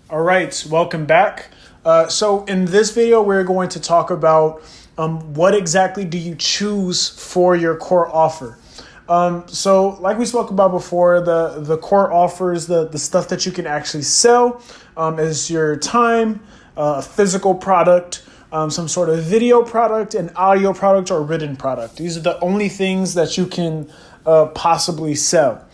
All right, welcome back. So in this video, we're going to talk about what exactly do you choose for your core offer. So like we spoke about before, the core offers, the stuff that you can actually sell is your time, a physical product, some sort of video product, an audio product, or written product. These are the only things that you can possibly sell.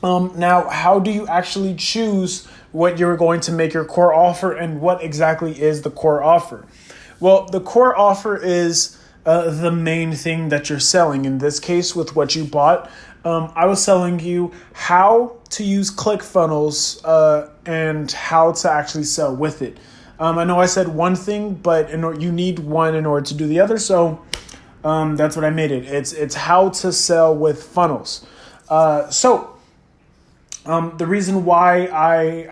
Now, how do you actually choose what you're going to make your core offer, and what exactly is the core offer? Well, the core offer is the main thing that you're selling. In this case, with what you bought, I was selling you how to use ClickFunnels and how to actually sell with it. I know I said one thing, but you need one in order to do the other, so that's what I made it. It's how to sell with funnels. The reason why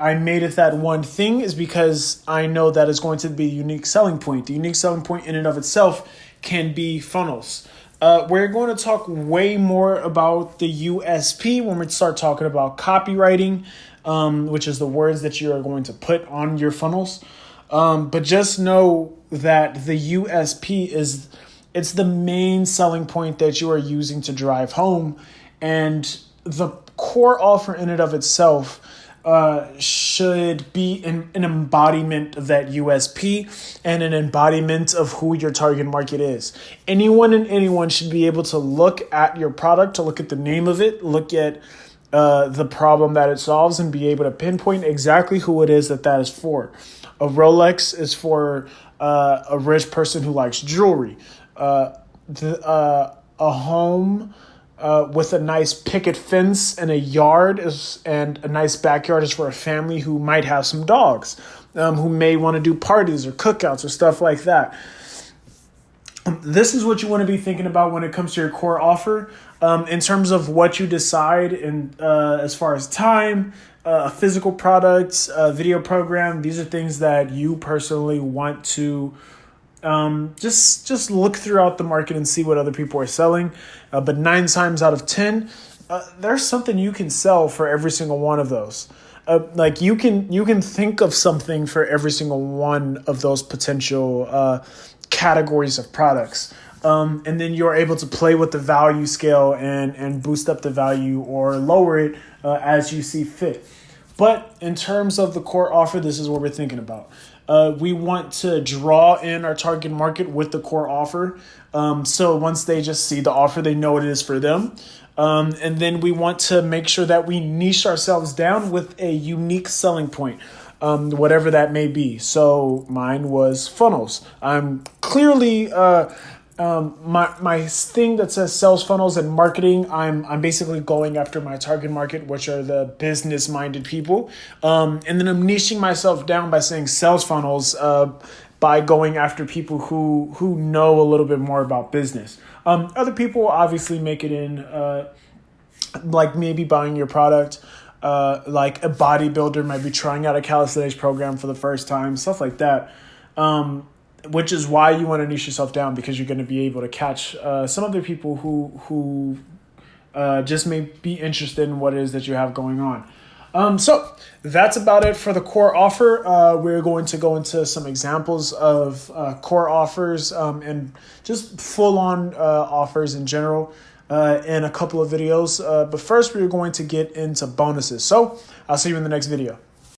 I made it that one thing is because I know that is going to be a unique selling point. The unique selling point in and of itself can be funnels. We're going to talk way more about the USP when we start talking about copywriting, which is the words that you are going to put on your funnels. But just know that the USP it's the main selling point that you are using to drive home, and the core offer in and of itself should be an embodiment of that USP and an embodiment of who your target market is. Anyone should be able to look at your product, to look at the name of it, look at the problem that it solves, and be able to pinpoint exactly who it is that is for. A Rolex is for a rich person who likes jewelry. A home with a nice picket fence and a yard and a nice backyard is for a family who might have some dogs, who may want to do parties or cookouts or stuff like that. This is what you want to be thinking about when it comes to your core offer, in terms of what you decide as far as time, a physical product, a video program. These are things that you personally want to just look throughout the market and see what other people are selling. But 9 times out of 10, there's something you can sell for every single one of those. Like you can think of something for every single one of those potential categories of products. And then you're able to play with the value scale and boost up the value or lower it as you see fit. But in terms of the core offer, this is what we're thinking about. We want to draw in our target market with the core offer. So once they just see the offer, they know what it is for them. And then we want to make sure that we niche ourselves down with a unique selling point, whatever that may be. So mine was funnels. I'm clearly my thing that says sales funnels and marketing. I'm basically going after my target market, which are the business minded people. And then I'm niching myself down by saying sales funnels, by going after people who know a little bit more about business. Other people obviously make it in, like maybe buying your product, like a bodybuilder might be trying out a calisthenics program for the first time, stuff like that. Which is why you want to niche yourself down, because you're going to be able to catch some other people who just may be interested in what it is that you have going on. So that's about it for the core offer. We're going to go into some examples of core offers and just full-on offers in general in a couple of videos. But first, we're going to get into bonuses. So I'll see you in the next video.